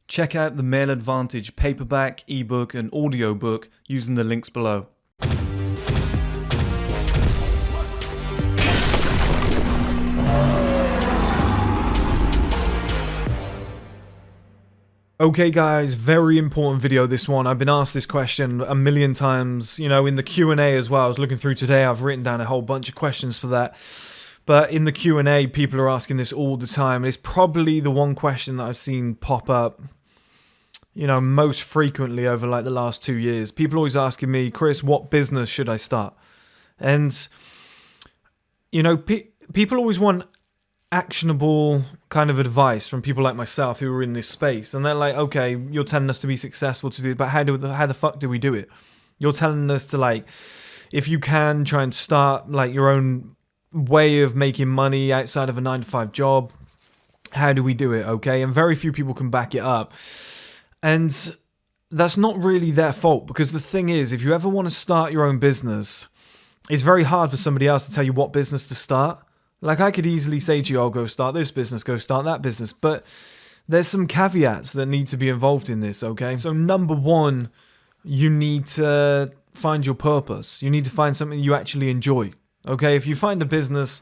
Check out the Mail Advantage paperback, ebook, and audiobook using the links below. Okay guys, very important video this one. I've been asked this question a million times, in the Q&A as well. I was looking through today, I've written down a whole bunch of questions for that. But in the Q&A, people are asking this all the time. It's probably the one question that I've seen pop up, most frequently over like the last 2 years. People always asking me, Chris, what business should I start? And, people always want actionable kind of advice from people like myself who are in this space. And they're like, okay, you're telling us to be successful to do it, but how the fuck do we do it? You're telling us to if you can, try and start your own way of making money outside of a 9-to-5 job. How do we do it? Okay. And very few people can back it up. And that's not really their fault, because the thing is, if you ever want to start your own business, it's very hard for somebody else to tell you what business to start. I could easily say to you, I'll go start this business, go start that business. But there's some caveats that need to be involved in this, okay? So number one, you need to find your purpose. You need to find something you actually enjoy, okay? If you find a business,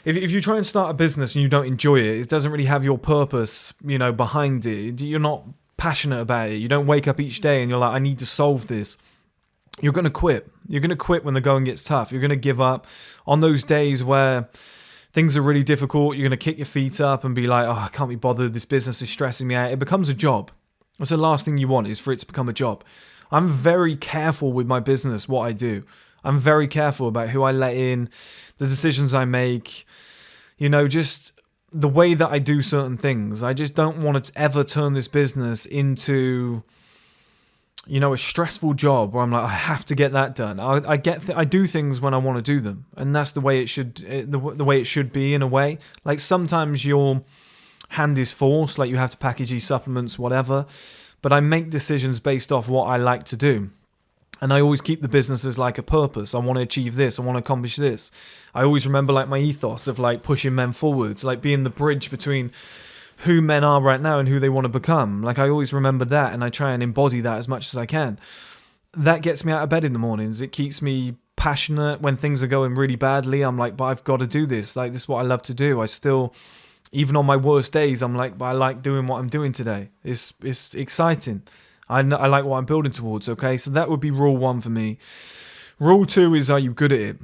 if you try and start a business and you don't enjoy it, it doesn't really have your purpose, behind it. You're not passionate about it. You don't wake up each day and you're like, I need to solve this. You're going to quit. You're going to quit when the going gets tough. You're going to give up on those days where things are really difficult. You're going to kick your feet up and be like, oh, I can't be bothered. This business is stressing me out. It becomes a job. That's the last thing you want, is for it to become a job. I'm very careful with my business, what I do. I'm very careful about who I let in, the decisions I make, just the way that I do certain things. I just don't want to ever turn this business into, a stressful job where I'm like, I have to get that done. I do things when I want to do them, and that's the way it should, the way it should be in a way. Sometimes your hand is forced, you have to package these supplements, whatever. But I make decisions based off what I like to do. And I always keep the business as a purpose. I want to achieve this. I want to accomplish this. I always remember my ethos of pushing men forwards, being the bridge between who men are right now and who they want to become. I always remember that, and I try and embody that as much as I can. That gets me out of bed in the mornings. It keeps me passionate when things are going really badly. I'm like, but I've got to do this. This is what I love to do. I still, even on my worst days, I'm like, but I like doing what I'm doing today. It's exciting. I like what I'm building towards, okay? So that would be rule one for me. Rule two is, are you good at it?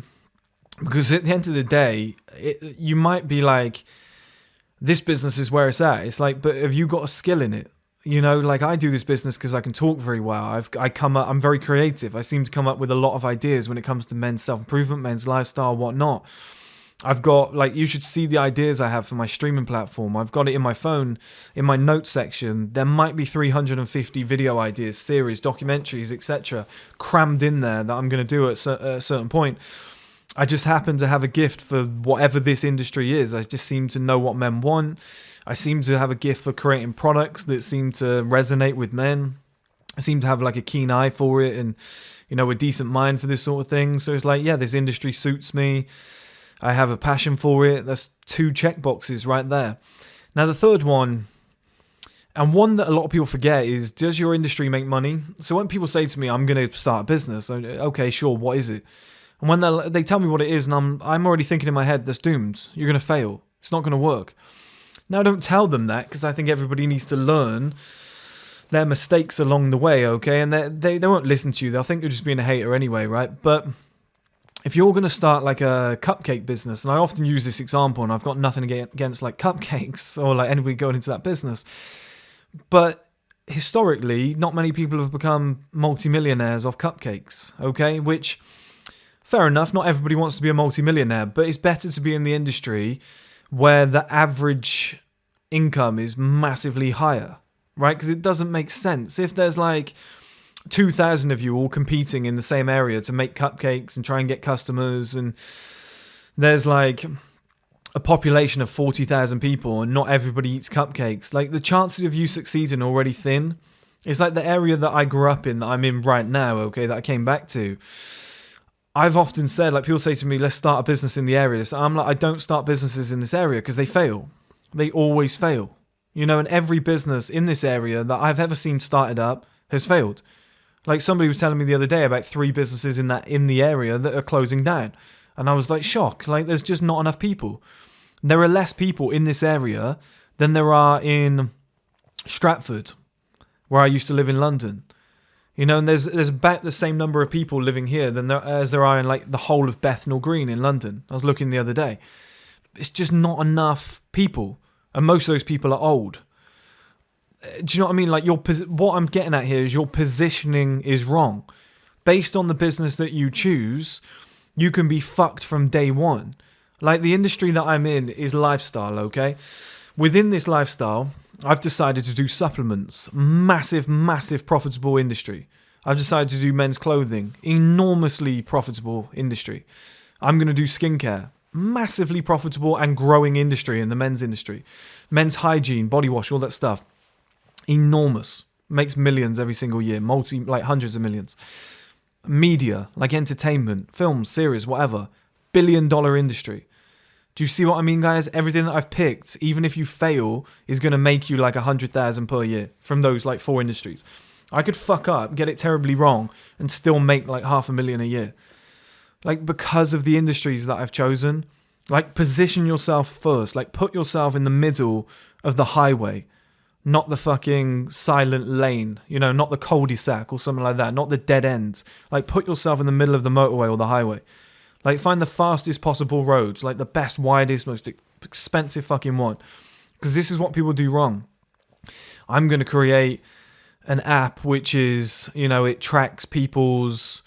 Because at the end of the day, you might be like, this business is where it's at. It's but have you got a skill in it? I do this business because I can talk very well. I'm very creative. I seem to come up with a lot of ideas when it comes to men's self-improvement, men's lifestyle, whatnot. I've got, you should see the ideas I have for my streaming platform. I've got it in my phone, in my notes section. There might be 350 video ideas, series, documentaries, etc. crammed in there that I'm going to do at a certain point. I just happen to have a gift for whatever this industry is. I just seem to know what men want. I seem to have a gift for creating products that seem to resonate with men. I seem to have a keen eye for it and, a decent mind for this sort of thing. So it's this industry suits me. I have a passion for it. That's 2 check boxes right there. Now the third one, and one that a lot of people forget, is, does your industry make money? So when people say to me, I'm going to start a business, okay, sure, what is it? And when they tell me what it is, and I'm already thinking in my head, that's doomed. You're going to fail. It's not going to work. Now I don't tell them that, because I think everybody needs to learn their mistakes along the way, okay? And they won't listen to you. They'll think you're just being a hater anyway, right? But if you're going to start a cupcake business, and I often use this example, and I've got nothing against cupcakes or anybody going into that business, but historically, not many people have become multimillionaires off cupcakes, okay? Which, fair enough, not everybody wants to be a multimillionaire, but it's better to be in the industry where the average income is massively higher, right? Because it doesn't make sense. If there's 2,000 of you all competing in the same area to make cupcakes and try and get customers, and there's a population of 40,000 people and not everybody eats cupcakes, the chances of you succeeding are already thin. It's the area that I grew up in, that I'm in right now, okay, that I came back to. I've often said, people say to me, let's start a business in the area. I'm I don't start businesses in this area because they fail. They always fail. You know, and every business in this area that I've ever seen started up has failed. Like somebody was telling me the other day about 3 businesses in the area that are closing down. And I was like shocked. Like there's just not enough people. There are less people in this area than there are in Stratford, where I used to live in London. You know, and there's about the same number of people living here as there are in like the whole of Bethnal Green in London. I was looking the other day. It's just not enough people. And most of those people are old. Do you know what I mean? Like what I'm getting at here is your positioning is wrong. Based on the business that you choose, you can be fucked from day one. Like the industry that I'm in is lifestyle, okay? Within this lifestyle, I've decided to do supplements. Massive, massive profitable industry. I've decided to do men's clothing. Enormously profitable industry. I'm going to do skincare. Massively profitable and growing industry in the men's industry. Men's hygiene, body wash, all that stuff. Enormous. Makes millions every single year. Hundreds of millions. Media, like entertainment, films, series, whatever. $1 billion industry. Do you see what I mean, guys? Everything that I've picked, even if you fail, is going to make you like 100,000 per year from those like 4 industries. I could fuck up, get it terribly wrong, and still make like $500,000 a year. Like because of the industries that I've chosen. Like position yourself first. Like put yourself in the middle of the highway. Not the fucking silent lane. You know, not the cul-de-sac or something like that. Not the dead end. Like put yourself in the middle of the motorway or the highway. Like find the fastest possible roads. Like the best, widest, most expensive fucking one. Because this is what people do wrong. I'm going to create an app which is, you know, it tracks people's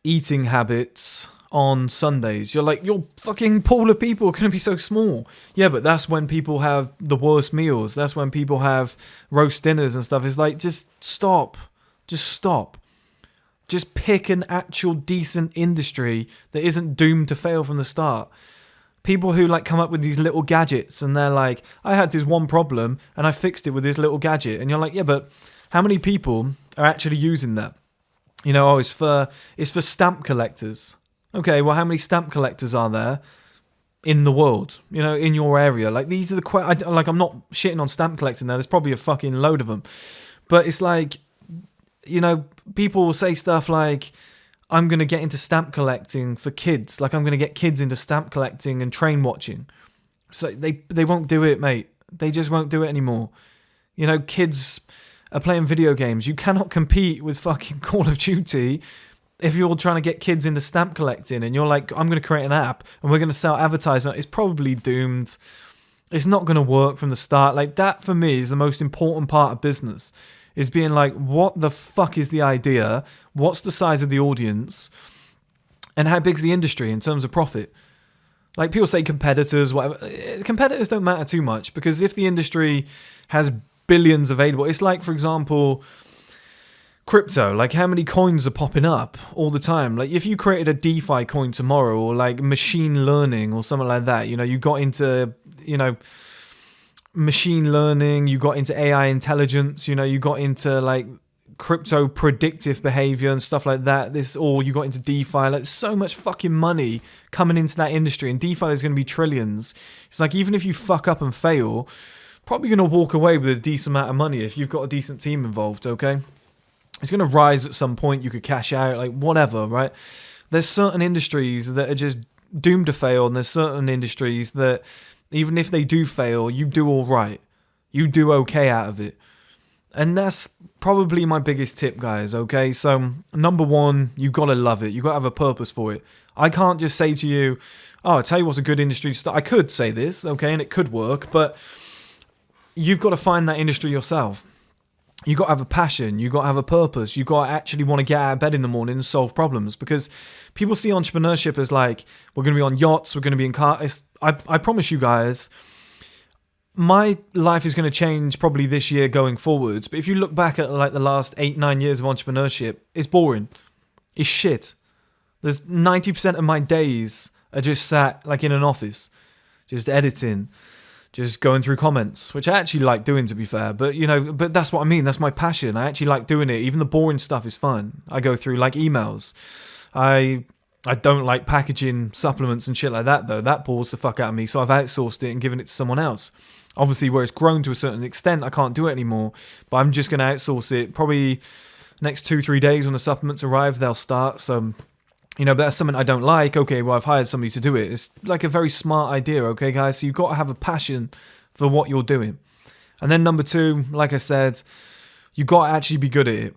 eating habits on Sundays. You're like, your fucking pool of people are going to be so small. Yeah, but that's when people have the worst meals. That's when people have roast dinners and stuff. It's like, just stop. Just stop. Just pick an actual decent industry that isn't doomed to fail from the start. People who like come up with these little gadgets and they're like, I had this one problem and I fixed it with this little gadget. And you're like, yeah, but how many people are actually using that? You know, it's for stamp collectors. Okay, well, how many stamp collectors are there in the world? You know, in your area? Like, these are the I'm not shitting on stamp collecting there. There's probably a fucking load of them. But it's like, you know, people will say stuff like, I'm going to get into stamp collecting for kids. Like, I'm going to get kids into stamp collecting and train watching. So they won't do it, mate. They just won't do it anymore. You know, kids are playing video games. You cannot compete with fucking Call of Duty if you're trying to get kids into stamp collecting and you're like, I'm going to create an app and we're going to sell advertising. It's probably doomed. It's not going to work from the start. Like, that for me is the most important part of business, is being like, what the fuck is the idea? What's the size of the audience? And how big's the industry in terms of profit? Like, people say competitors, whatever. Competitors don't matter too much, because if the industry has billions available, it's like, for example, crypto. Like, how many coins are popping up all the time? Like, if you created a DeFi coin tomorrow, or like machine learning or something like that, you know, you got into, you know, machine learning, you got into AI intelligence, you know, you got into like crypto predictive behavior and stuff like that. Or you got into DeFi. Like, so much fucking money coming into that industry, and DeFi is going to be trillions. It's like, even if you fuck up and fail, probably going to walk away with a decent amount of money if you've got a decent team involved, okay? It's going to rise at some point. You could cash out, like, whatever, right? There's certain industries that are just doomed to fail, and there's certain industries that, even if they do fail, you do all right. You do okay out of it. And that's probably my biggest tip, guys, okay? So, number one, you've got to love it. You've got to have a purpose for it. I can't just say to you, oh, I'll tell you what's a good industry to start. I could say this, okay, and it could work, but you've got to find that industry yourself. You've got to have a passion. You've got to have a purpose. You've got to actually want to get out of bed in the morning and solve problems, because people see entrepreneurship as like, we're going to be on yachts, we're going to be in cars. I promise you guys, my life is going to change probably this year going forwards. But if you look back at like the last 8-9 years of entrepreneurship, it's boring. It's shit. There's 90% of my days are just sat like in an office, just editing, just going through comments, which I actually like doing, to be fair. But, you know, but that's what I mean. That's my passion. I actually like doing it. Even the boring stuff is fun. I go through like emails. I I don't like packaging supplements and shit like that, though. That bores the fuck out of me. So I've outsourced it and given it to someone else. Obviously, where it's grown to a certain extent, I can't do it anymore. But I'm just going to outsource it. Probably next 2-3 days when the supplements arrive, they'll start. So, but that's something I don't like. Okay, well, I've hired somebody to do it. It's like a very smart idea, okay, guys? So you've got to have a passion for what you're doing. And then number 2, like I said, you've got to actually be good at it.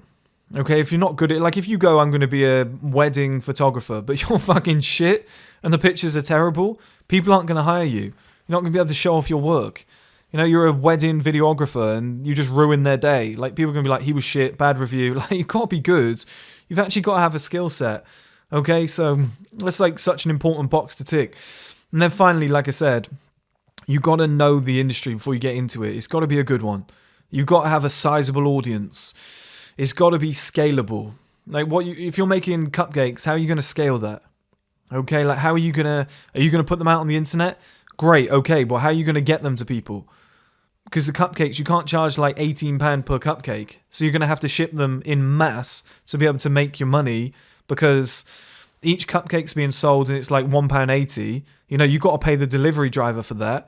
Okay, if you're not good at it, like if you go, I'm going to be a wedding photographer, but you're fucking shit and the pictures are terrible, people aren't going to hire you. You're not going to be able to show off your work. You're a wedding videographer and you just ruin their day. Like, people are going to be like, he was shit, bad review. Like, you've got to be good. You've actually got to have a skill set. Okay, so that's like such an important box to tick. And then finally, like I said, you got to know the industry before you get into it. It's got to be a good one. You've got to have a sizable audience. It's got to be scalable. Like, if you're making cupcakes, how are you going to scale that? Okay, like are you going to put them out on the internet? Great, okay, but how are you going to get them to people? Because the cupcakes, you can't charge like £18 per cupcake. So you're going to have to ship them in mass to be able to make your money, because each cupcake's being sold and it's like £1.80. You've got to pay the delivery driver for that.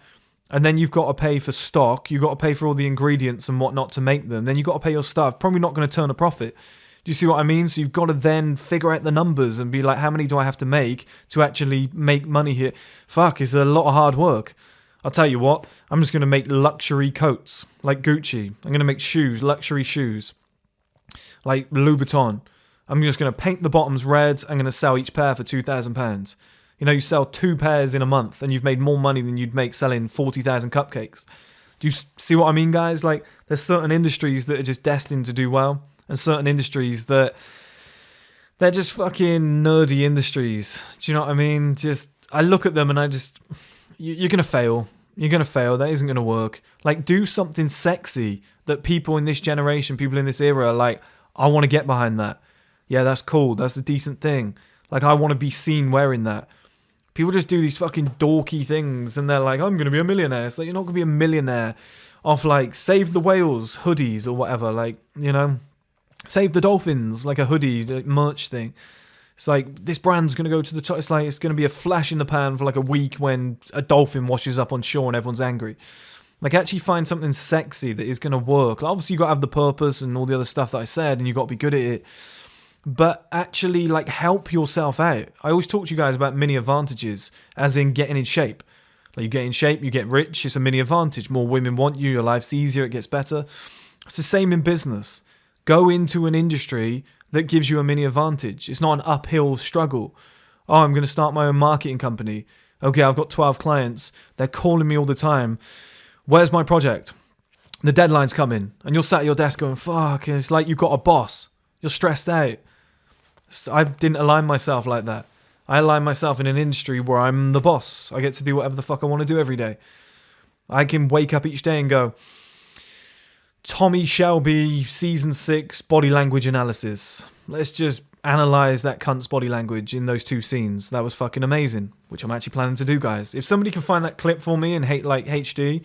And then you've got to pay for stock. You've got to pay for all the ingredients and whatnot to make them. Then you've got to pay your staff. Probably not going to turn a profit. Do you see what I mean? So you've got to then figure out the numbers and be like, how many do I have to make to actually make money here? Fuck, it's a lot of hard work. I'll tell you what, I'm just going to make luxury coats like Gucci. I'm going to make shoes, luxury shoes like Louboutin. I'm just going to paint the bottoms red. I'm going to sell each pair for £2,000. You sell 2 pairs in a month and you've made more money than you'd make selling 40,000 cupcakes. Do you see what I mean, guys? Like, there's certain industries that are just destined to do well, and certain industries that they're just fucking nerdy industries. Do you know what I mean? I look at them and you're going to fail. You're going to fail. That isn't going to work. Like, do something sexy that people in this generation, people in this era are like, I want to get behind that. Yeah, that's cool. That's a decent thing. Like, I want to be seen wearing that. People just do these fucking dorky things and they're like, I'm going to be a millionaire. It's like, you're not going to be a millionaire off like Save the Whales hoodies or whatever. Like, Save the Dolphins, like a hoodie, like merch thing. It's like, this brand's going to go to the top. It's like, it's going to be a flash in the pan for like a week when a dolphin washes up on shore and everyone's angry. Like, actually find something sexy that is going to work. Like, obviously, you've got to have the purpose and all the other stuff that I said, and you've got to be good at it. But actually, like, help yourself out. I always talk to you guys about mini advantages, as in getting in shape. Like, you get in shape, you get rich, it's a mini advantage. More women want you, your life's easier, it gets better. It's the same in business. Go into an industry that gives you a mini advantage. It's not an uphill struggle. Oh, I'm going to start my own marketing company. Okay, I've got 12 clients. They're calling me all the time. Where's my project? The deadline's coming. And you're sat at your desk going, fuck, and it's like you've got a boss. You're stressed out. I didn't align myself like that. I align myself in an industry where I'm the boss. I get to do whatever the fuck I want to do every day. I can wake up each day and go, Tommy Shelby, season 6, body language analysis. Let's just analyze that cunt's body language in those 2 scenes. That was fucking amazing, which I'm actually planning to do, guys. If somebody can find that clip for me in HD,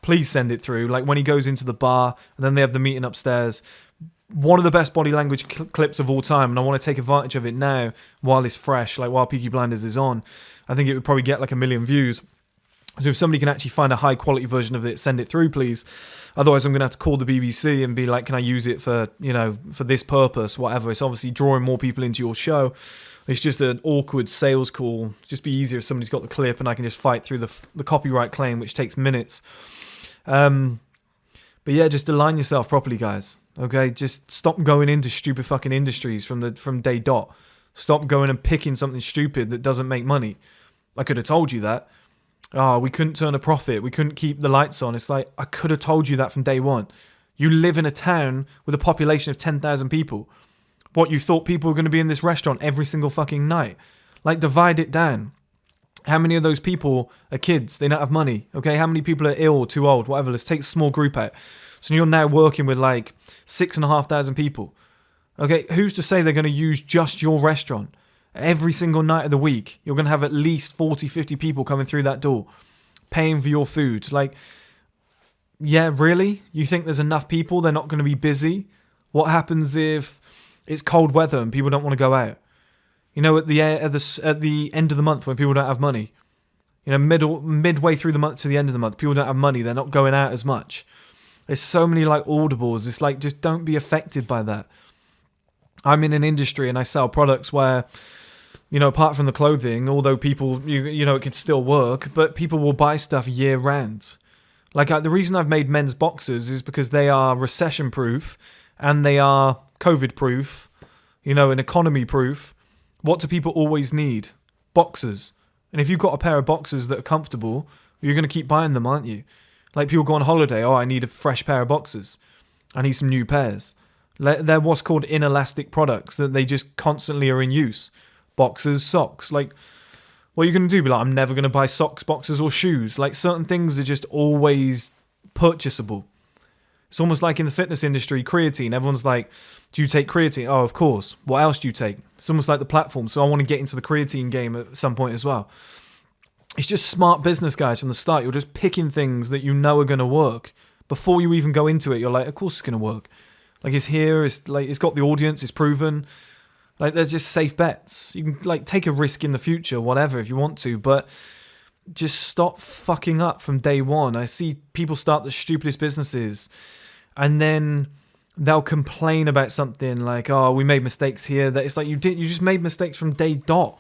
please send it through. Like when he goes into the bar and then they have the meeting upstairs. One of the best body language clips of all time, and I want to take advantage of it now while it's fresh, like while Peaky Blinders is on. I think it would probably get like 1 million views. So if somebody can actually find a high quality version of it, send it through, please. Otherwise, I'm going to have to call the BBC and be like, can I use it for, for this purpose, whatever. It's obviously drawing more people into your show. It's just an awkward sales call. It'd just be easier if somebody's got the clip and I can just fight through the copyright claim, which takes minutes. But yeah, just align yourself properly, guys. Okay, just stop going into stupid fucking industries from day dot. Stop going and picking something stupid that doesn't make money. I could have told you that. Oh, we couldn't turn a profit. We couldn't keep the lights on. It's like, I could have told you that from day one. You live in a town with a population of 10,000 people. What, you thought people were going to be in this restaurant every single fucking night? Like, divide it down. How many of those people are kids? They don't have money. Okay, how many people are ill or too old? Whatever, let's take a small group out. So you're now working with like 6,500 people. Okay, who's to say they're going to use just your restaurant? Every single night of the week, you're going to have at least 40, 50 people coming through that door, paying for your food. Like, yeah, really? You think there's enough people? They're not going to be busy? What happens if it's cold weather and people don't want to go out? You know, at the end of the month when people don't have money. You know, midway through the month to the end of the month, people don't have money. They're not going out as much. There's so many like audibles. It's like, just don't be affected by that. I'm in an industry and I sell products where, you know, apart from the clothing, although people, you know, it can still work, but people will buy stuff year round. Like, the reason I've made men's boxers is because they are recession proof and they are COVID proof, you know, and economy proof. What do people always need? Boxers. And if you've got a pair of boxers that are comfortable, you're going to keep buying them, aren't you? Like, people go on holiday, oh, I need a fresh pair of boxers. I need some new pairs. They're what's called inelastic products, that they just constantly are in use. Boxers, socks. Like, what are you going to do? Be like, I'm never going to buy socks, boxers, or shoes. Like, certain things are just always purchasable. It's almost like in the fitness industry, creatine. Everyone's like, do you take creatine? Oh, of course. What else do you take? It's almost like the platform. So I want to get into the creatine game at some point as well. It's just smart business, guys, from the start. You're just picking things that you know are going to work. Before you even go into it, you're like, of course it's going to work. Like, it's here, it's got the audience, it's proven. Like, they're just safe bets. You can, like, take a risk in the future, whatever, if you want to, but just stop fucking up from day one. I see people start the stupidest businesses and then they'll complain about something like, oh, we made mistakes here. That it's like, you just made mistakes from day dot.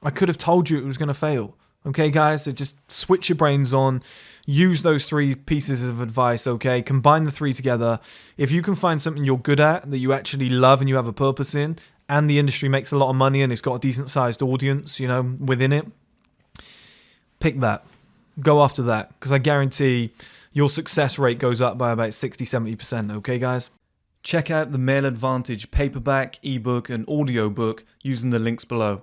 I could have told you it was going to fail. Okay, guys, so just switch your brains on. Use those 3 pieces of advice, okay? Combine the 3 together. If you can find something you're good at, that you actually love and you have a purpose in, and the industry makes a lot of money and it's got a decent-sized audience, you know, within it, pick that. Go after that, because I guarantee your success rate goes up by about 60-70%, okay, guys? Check out the Male Advantage paperback, ebook, and audiobook using the links below.